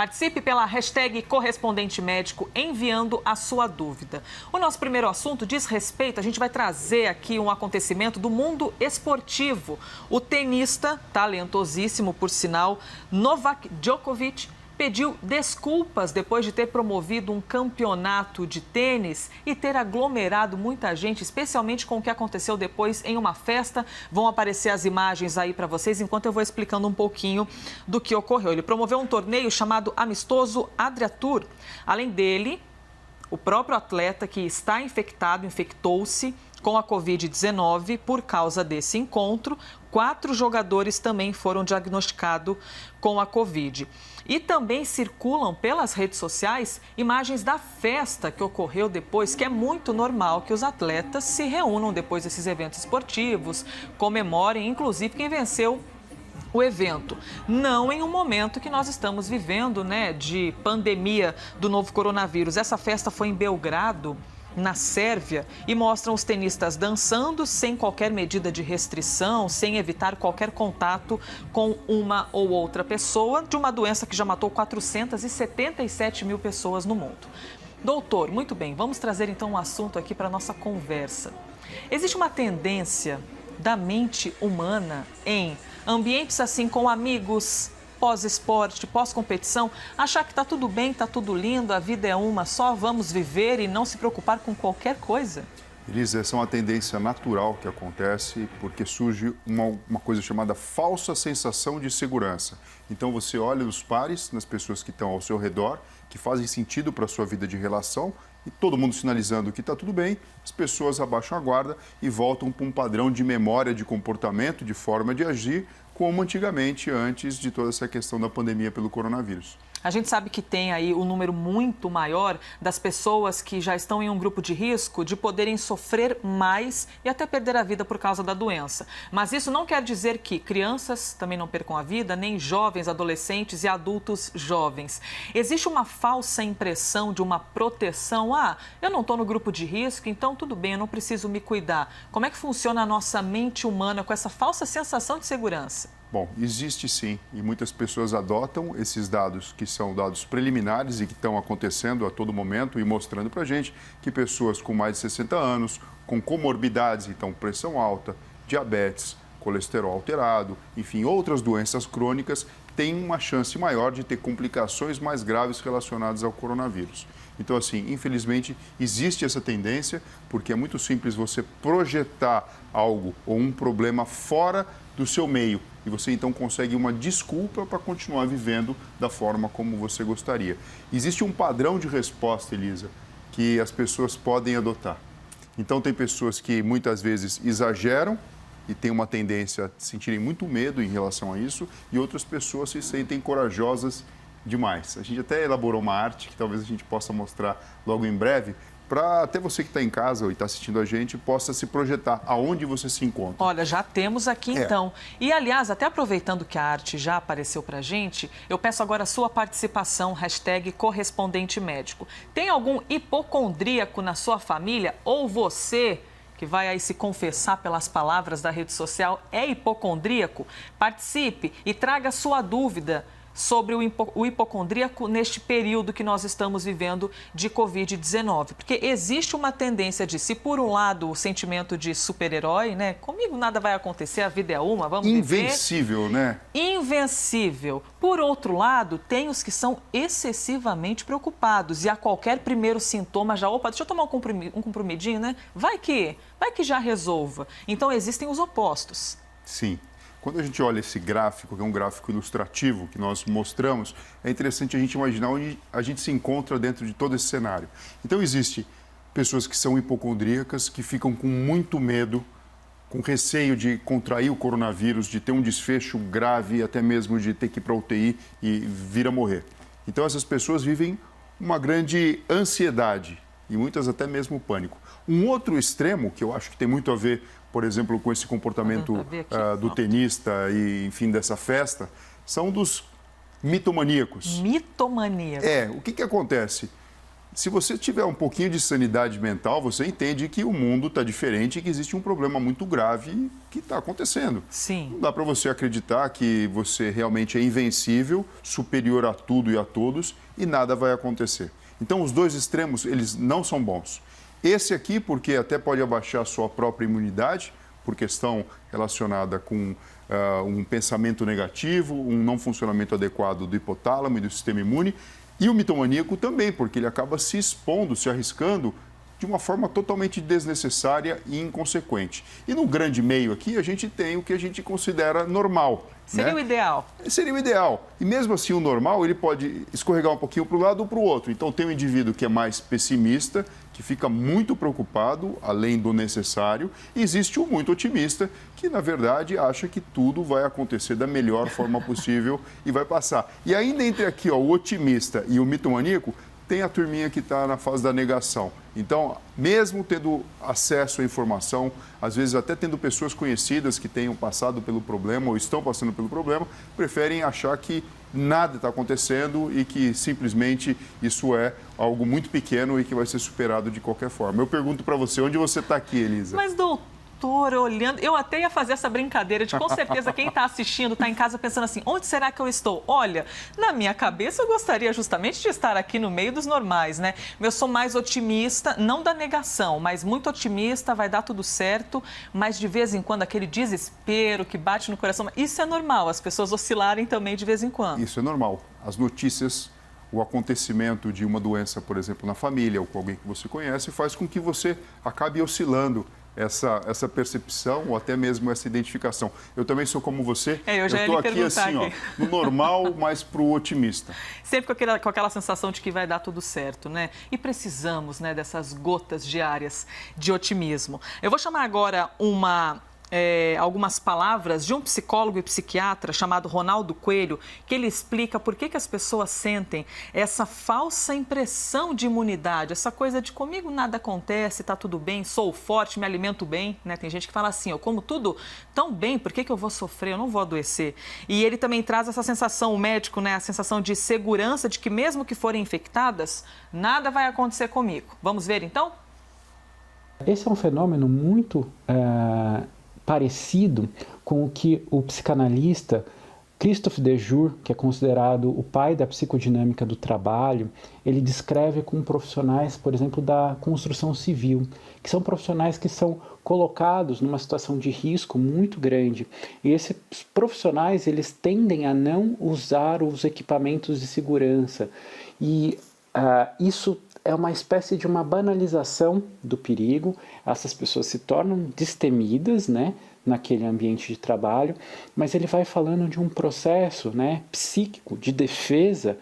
Participe pela hashtag Correspondente Médico, enviando a sua dúvida. O nosso primeiro assunto diz respeito, a gente vai trazer aqui um acontecimento do mundo esportivo. O tenista, talentosíssimo por sinal, Novak Djokovic, pediu desculpas depois de ter promovido um campeonato de tênis e ter aglomerado muita gente, especialmente com o que aconteceu depois em uma festa. Vão aparecer as imagens aí para vocês, enquanto eu vou explicando um pouquinho do que ocorreu. Ele promoveu um torneio chamado Amistoso Adria Tour. Além dele, o próprio atleta que está infectado, infectou-se com a Covid-19 por causa desse encontro. 4 jogadores também foram diagnosticados com a Covid. E também circulam pelas redes sociais imagens da festa que ocorreu depois, que é muito normal que os atletas se reúnam depois desses eventos esportivos, comemorem, inclusive quem venceu o evento. Não em um momento que nós estamos vivendo, de pandemia do novo coronavírus. Essa festa foi em Belgrado, na Sérvia, e mostram os tenistas dançando sem qualquer medida de restrição, sem evitar qualquer contato com uma ou outra pessoa, de uma doença que já matou 477 mil pessoas no mundo. Doutor, muito bem, vamos trazer então um assunto aqui para a nossa conversa. Existe uma tendência da mente humana em ambientes assim com amigos, pós-esporte, pós-competição, achar que está tudo bem, está tudo lindo, a vida é uma só, vamos viver e não se preocupar com qualquer coisa? Elisa, essa é uma tendência natural que acontece porque surge uma coisa chamada falsa sensação de segurança. Então você olha nos pares, nas pessoas que estão ao seu redor, que fazem sentido para a sua vida de relação, e todo mundo sinalizando que está tudo bem, as pessoas abaixam a guarda e voltam para um padrão de memória, de comportamento, de forma de agir, como antigamente, antes de toda essa questão da pandemia pelo coronavírus. A gente sabe que tem aí um número muito maior das pessoas que já estão em um grupo de risco de poderem sofrer mais e até perder a vida por causa da doença. Mas isso não quer dizer que crianças também não percam a vida, nem jovens, adolescentes e adultos jovens. Existe uma falsa impressão de uma proteção. Eu não estou no grupo de risco, então tudo bem, eu não preciso me cuidar. Como é que funciona a nossa mente humana com essa falsa sensação de segurança? Bom, existe sim, e muitas pessoas adotam esses dados que são dados preliminares e que estão acontecendo a todo momento e mostrando para a gente que pessoas com mais de 60 anos, com comorbidades, então pressão alta, diabetes, colesterol alterado, enfim, outras doenças crônicas, têm uma chance maior de ter complicações mais graves relacionadas ao coronavírus. Então, assim, infelizmente, existe essa tendência, porque é muito simples você projetar algo ou um problema fora do seu meio e você então consegue uma desculpa para continuar vivendo da forma como você gostaria. Existe um padrão de resposta, Elisa, que as pessoas podem adotar. Então, tem pessoas que muitas vezes exageram e têm uma tendência a sentirem muito medo em relação a isso, e outras pessoas se sentem corajosas demais. A gente até elaborou uma arte que talvez a gente possa mostrar logo em breve, para até você que está em casa ou está assistindo a gente possa se projetar aonde você se encontra. Olha, já temos aqui então. E, aliás, até aproveitando que a arte já apareceu para a gente, eu peço agora a sua participação, hashtag Correspondente Médico. Tem algum hipocondríaco na sua família ou você que vai aí se confessar pelas palavras da rede social é hipocondríaco? Participe e traga a sua dúvida sobre o hipocondríaco neste período que nós estamos vivendo de Covid-19. Porque existe uma tendência de, se por um lado o sentimento de super-herói, comigo nada vai acontecer, a vida é uma, vamos viver. Invencível, né? Invencível. Por outro lado, tem os que são excessivamente preocupados e a qualquer primeiro sintoma já, deixa eu tomar um comprimidinho, Vai que já resolva. Então existem os opostos. Sim. Quando a gente olha esse gráfico, que é um gráfico ilustrativo que nós mostramos, é interessante a gente imaginar onde a gente se encontra dentro de todo esse cenário. Então, existem pessoas que são hipocondríacas, que ficam com muito medo, com receio de contrair o coronavírus, de ter um desfecho grave, até mesmo de ter que ir para a UTI e vir a morrer. Então, essas pessoas vivem uma grande ansiedade e muitas até mesmo pânico. Um outro extremo, que eu acho que tem muito a ver, por exemplo, com esse comportamento do tenista e, enfim, dessa festa, são dos mitomaníacos. Mitomaníacos. O que acontece? se você tiver um pouquinho de sanidade mental, você entende que o mundo está diferente e que existe um problema muito grave que está acontecendo. Sim. Não dá para você acreditar que você realmente é invencível, superior a tudo e a todos e nada vai acontecer. Então, os dois extremos, eles não são bons. Esse aqui, porque até pode abaixar a sua própria imunidade, por questão relacionada com um pensamento negativo, um não funcionamento adequado do hipotálamo e do sistema imune. E o mitomaníaco também, porque ele acaba se expondo, se arriscando de uma forma totalmente desnecessária e inconsequente. E no grande meio aqui, a gente tem o que a gente considera normal. Seria, né, o ideal. Seria o ideal. E mesmo assim, o normal, ele pode escorregar um pouquinho para um lado ou para o outro. Então, tem um indivíduo que é mais pessimista, que fica muito preocupado, além do necessário. E existe o muito otimista, que, na verdade, acha que tudo vai acontecer da melhor forma possível e vai passar. E ainda entre aqui, ó, o otimista e o mitomaníaco, tem a turminha que está na fase da negação. Então, mesmo tendo acesso à informação, às vezes até tendo pessoas conhecidas que tenham passado pelo problema ou estão passando pelo problema, preferem achar que nada está acontecendo e que simplesmente isso é algo muito pequeno e que vai ser superado de qualquer forma. Eu pergunto para você, onde você está aqui, Elisa? Mas, doutor, olhando, eu até ia fazer essa brincadeira de, com certeza, quem está assistindo está em casa pensando assim, onde será que eu estou? Olha, na minha cabeça eu gostaria justamente de estar aqui no meio dos normais, né? Eu sou mais otimista, não da negação, mas muito otimista, vai dar tudo certo, mas de vez em quando aquele desespero que bate no coração, isso é normal, as pessoas oscilarem também de vez em quando. Isso é normal. As notícias, o acontecimento de uma doença, por exemplo, na família ou com alguém que você conhece, faz com que você acabe oscilando essa percepção ou até mesmo essa identificação. Eu também sou como você, eu estou aqui assim, ó, no normal, mas para o otimista. Sempre com aquela sensação de que vai dar tudo certo, né? E precisamos, né, dessas gotas diárias de otimismo. Eu vou chamar agora algumas palavras de um psicólogo e psiquiatra chamado Ronaldo Coelho, que ele explica por que as pessoas sentem essa falsa impressão de imunidade, essa coisa de comigo nada acontece, tá tudo bem, sou forte, me alimento bem, né? Tem gente que fala assim, eu como tudo tão bem, por que eu vou sofrer, eu não vou adoecer? E ele também traz essa sensação, o médico, né, a sensação de segurança de que mesmo que forem infectadas, nada vai acontecer comigo. Vamos ver então? Esse é um fenômeno muito parecido com o que o psicanalista Christophe Dejour, que é considerado o pai da psicodinâmica do trabalho, ele descreve com profissionais, por exemplo, da construção civil, que são profissionais que são colocados numa situação de risco muito grande. E esses profissionais, eles tendem a não usar os equipamentos de segurança. E isso é uma espécie de uma banalização do perigo. Essas pessoas se tornam destemidas, né, naquele ambiente de trabalho, mas ele vai falando de um processo, né, psíquico de defesa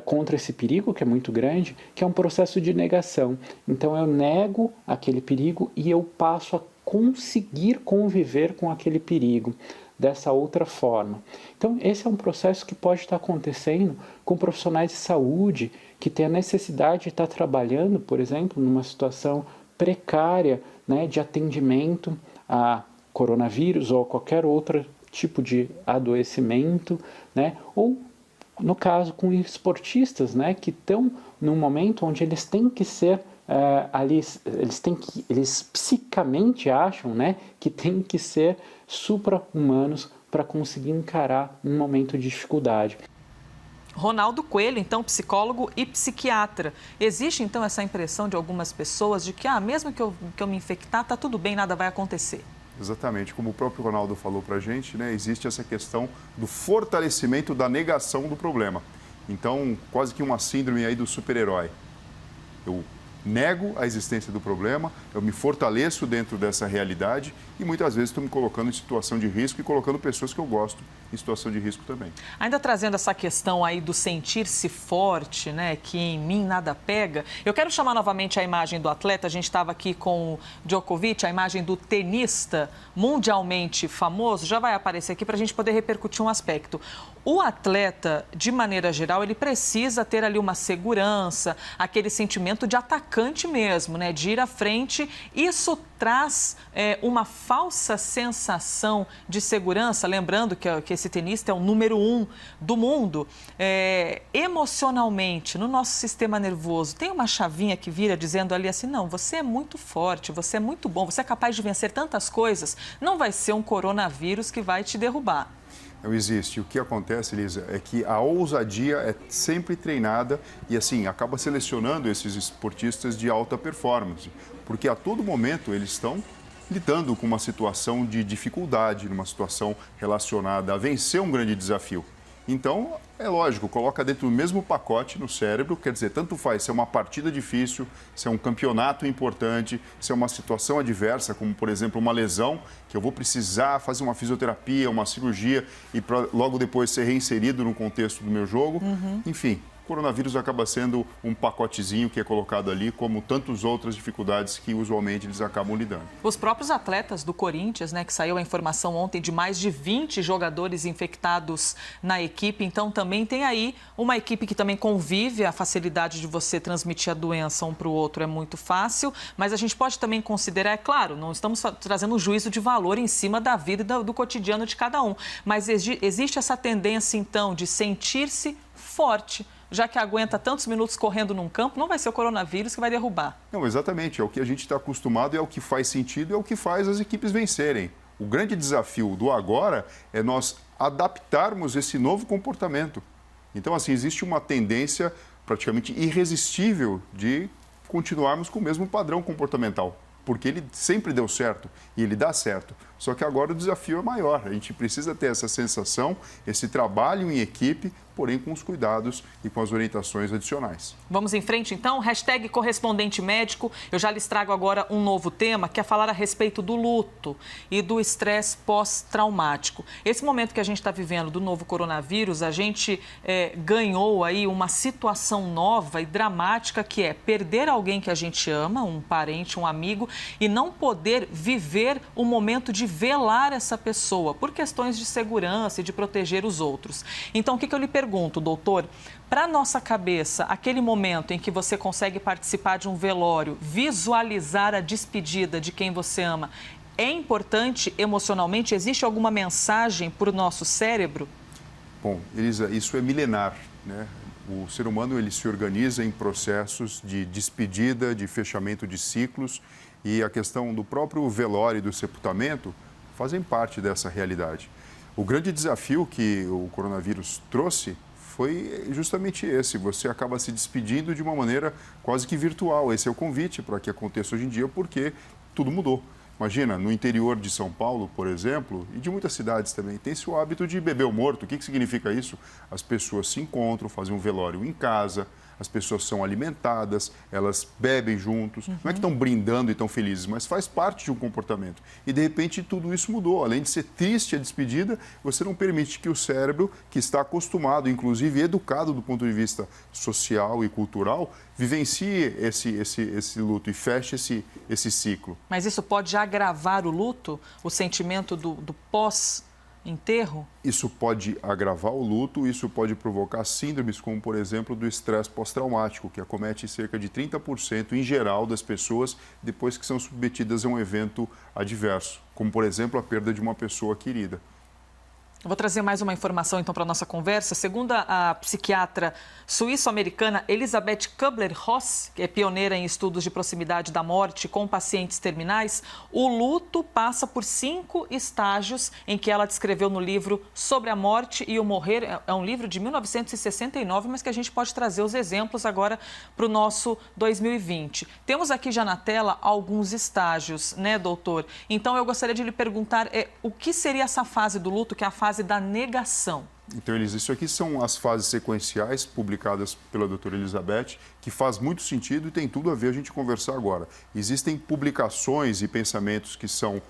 contra esse perigo, que é muito grande, que é um processo de negação. Então eu nego aquele perigo e eu passo a conseguir conviver com aquele perigo dessa outra forma. Então esse é um processo que pode estar acontecendo com profissionais de saúde que têm a necessidade de estar trabalhando, por exemplo, numa situação precária, né, de atendimento a coronavírus ou qualquer outro tipo de adoecimento, né, ou no caso com esportistas, né, que estão num momento onde eles têm que ser eles psicamente acham, né, que têm que ser supra-humanos para conseguir encarar um momento de dificuldade. Ronaldo Coelho, então, psicólogo e psiquiatra. Existe, então, essa impressão de algumas pessoas de que, mesmo que eu me infectar, tá tudo bem, nada vai acontecer. Exatamente, como o próprio Ronaldo falou para a gente, né, existe essa questão do fortalecimento da negação do problema. Então, quase que uma síndrome aí do super-herói. Eu nego a existência do problema, eu me fortaleço dentro dessa realidade e muitas vezes estou me colocando em situação de risco e colocando pessoas que eu gosto em situação de risco também. Ainda trazendo essa questão aí do sentir-se forte, né, que em mim nada pega, eu quero chamar novamente a imagem do atleta. A gente estava aqui com o Djokovic, a imagem do tenista mundialmente famoso, já vai aparecer aqui para a gente poder repercutir um aspecto. O atleta, de maneira geral, ele precisa ter ali uma segurança, aquele sentimento de atacante provocante mesmo, né? De ir à frente. Isso traz uma falsa sensação de segurança, lembrando que esse tenista é o número 1 do mundo. Emocionalmente, no nosso sistema nervoso, tem uma chavinha que vira dizendo ali assim, não, você é muito forte, você é muito bom, você é capaz de vencer tantas coisas, não vai ser um coronavírus que vai te derrubar. Não existe. O que acontece, Elisa, é que a ousadia é sempre treinada e, assim, acaba selecionando esses esportistas de alta performance, porque a todo momento eles estão lidando com uma situação de dificuldade, numa situação relacionada a vencer um grande desafio. Então, é lógico, coloca dentro do mesmo pacote no cérebro, quer dizer, tanto faz se é uma partida difícil, se é um campeonato importante, se é uma situação adversa, como, por exemplo, uma lesão, que eu vou precisar fazer uma fisioterapia, uma cirurgia e logo depois ser reinserido no contexto do meu jogo. Enfim, o coronavírus acaba sendo um pacotezinho que é colocado ali, como tantas outras dificuldades que usualmente eles acabam lidando. Os próprios atletas do Corinthians, né, que saiu a informação ontem de mais de 20 jogadores infectados na equipe, então também tem aí uma equipe que também convive, a facilidade de você transmitir a doença um para o outro é muito fácil, mas a gente pode também considerar, é claro, não estamos trazendo um juízo de valor em cima da vida e do cotidiano de cada um, mas existe essa tendência então de sentir-se forte, já que aguenta tantos minutos correndo num campo, não vai ser o coronavírus que vai derrubar. Não, exatamente. É o que a gente está acostumado, é o que faz sentido, é o que faz as equipes vencerem. O grande desafio do agora é nós adaptarmos esse novo comportamento. Então, assim, existe uma tendência praticamente irresistível de continuarmos com o mesmo padrão comportamental, porque ele sempre deu certo e ele dá certo. Só que agora o desafio é maior. A gente precisa ter essa sensação, esse trabalho em equipe, porém com os cuidados e com as orientações adicionais. Vamos em frente, então? Hashtag correspondente médico. Eu já lhes trago agora um novo tema, que é falar a respeito do luto e do estresse pós-traumático. Esse momento que a gente está vivendo do novo coronavírus, a gente ganhou aí uma situação nova e dramática, que é perder alguém que a gente ama, um parente, um amigo, e não poder viver o momento de velar essa pessoa, por questões de segurança e de proteger os outros. Então, o que eu lhe pergunto, doutor? Para a nossa cabeça, aquele momento em que você consegue participar de um velório, visualizar a despedida de quem você ama, é importante emocionalmente? Existe alguma mensagem para o nosso cérebro? Bom, Elisa, isso é milenar, né? O ser humano ele se organiza em processos de despedida, de fechamento de ciclos, e a questão do próprio velório e do sepultamento fazem parte dessa realidade. O grande desafio que o coronavírus trouxe foi justamente esse. Você acaba se despedindo de uma maneira quase que virtual. Esse é o convite para que aconteça hoje em dia, porque tudo mudou. Imagina, no interior de São Paulo, por exemplo, e de muitas cidades também, tem-se o hábito de beber o morto. O que significa isso? As pessoas se encontram, fazem um velório em casa, as pessoas são alimentadas, elas bebem juntos. Não é que estão brindando e estão felizes, mas faz parte de um comportamento. E, de repente, tudo isso mudou. Além de ser triste a despedida, você não permite que o cérebro, que está acostumado, inclusive educado do ponto de vista social e cultural, vivencie esse luto e feche esse ciclo. Mas isso pode agravar o luto, o sentimento do pós-enterro? Isso pode agravar o luto, isso pode provocar síndromes como, por exemplo, do estresse pós-traumático, que acomete cerca de 30% em geral das pessoas depois que são submetidas a um evento adverso, como, por exemplo, a perda de uma pessoa querida. Eu vou trazer mais uma informação, então, para a nossa conversa. Segundo a psiquiatra suíço-americana Elisabeth Kubler-Ross, que é pioneira em estudos de proximidade da morte com pacientes terminais, o luto passa por 5 estágios em que ela descreveu no livro Sobre a Morte e o Morrer. É um livro de 1969, mas que a gente pode trazer os exemplos agora para o nosso 2020. Temos aqui já na tela alguns estágios, né, doutor? Então, eu gostaria de lhe perguntar o que seria essa fase do luto, que é a fase da negação. Então, Elisa, isso aqui são as fases sequenciais publicadas pela doutora Elizabeth, que faz muito sentido e tem tudo a ver a gente conversar agora. Existem publicações e pensamentos que são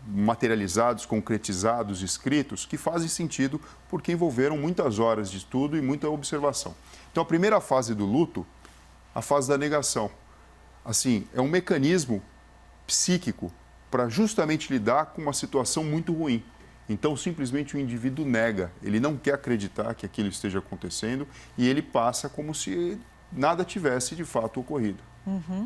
materializados, concretizados, escritos, que fazem sentido porque envolveram muitas horas de estudo e muita observação. Então, a primeira fase do luto, a fase da negação. Assim, é um mecanismo psíquico para justamente lidar com uma situação muito ruim. Então, simplesmente o indivíduo nega, ele não quer acreditar que aquilo esteja acontecendo e ele passa como se nada tivesse de fato ocorrido.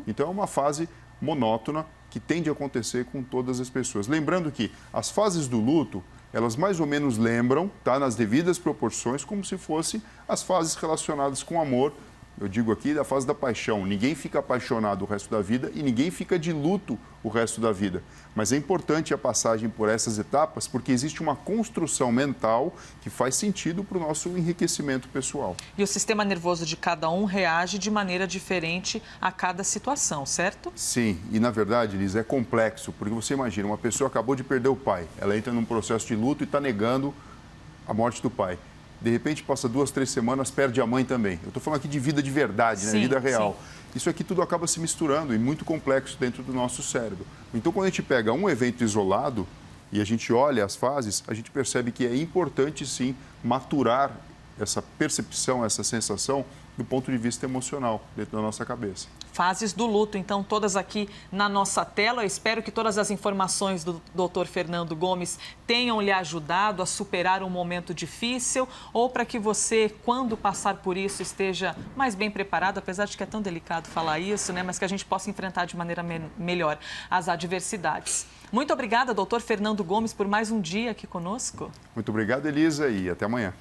Então é uma fase monótona que tende a acontecer com todas as pessoas. Lembrando que as fases do luto, elas mais ou menos lembram, tá, nas devidas proporções, como se fossem as fases relacionadas com amor. Eu digo aqui da fase da paixão. Ninguém fica apaixonado o resto da vida e ninguém fica de luto o resto da vida. Mas é importante a passagem por essas etapas porque existe uma construção mental que faz sentido para o nosso enriquecimento pessoal. E o sistema nervoso de cada um reage de maneira diferente a cada situação, certo? Sim, e na verdade, Liz, é complexo, porque você imagina, uma pessoa acabou de perder o pai, ela entra num processo de luto e está negando a morte do pai. De repente, passa 2, 3 semanas, perde a mãe também. Eu estou falando aqui de vida de verdade, né? Vida real. Sim. Isso aqui tudo acaba se misturando e muito complexo dentro do nosso cérebro. Então, quando a gente pega um evento isolado e a gente olha as fases, a gente percebe que é importante, sim, maturar essa percepção, essa sensação do ponto de vista emocional dentro da nossa cabeça. Fases do luto, então, todas aqui na nossa tela. Eu espero que todas as informações do Dr. Fernando Gomes tenham lhe ajudado a superar um momento difícil ou para que você, quando passar por isso, esteja mais bem preparado, apesar de que é tão delicado falar isso, né? Mas que a gente possa enfrentar de maneira melhor as adversidades. Muito obrigada, Dr. Fernando Gomes, por mais um dia aqui conosco. Muito obrigado, Elisa, e até amanhã.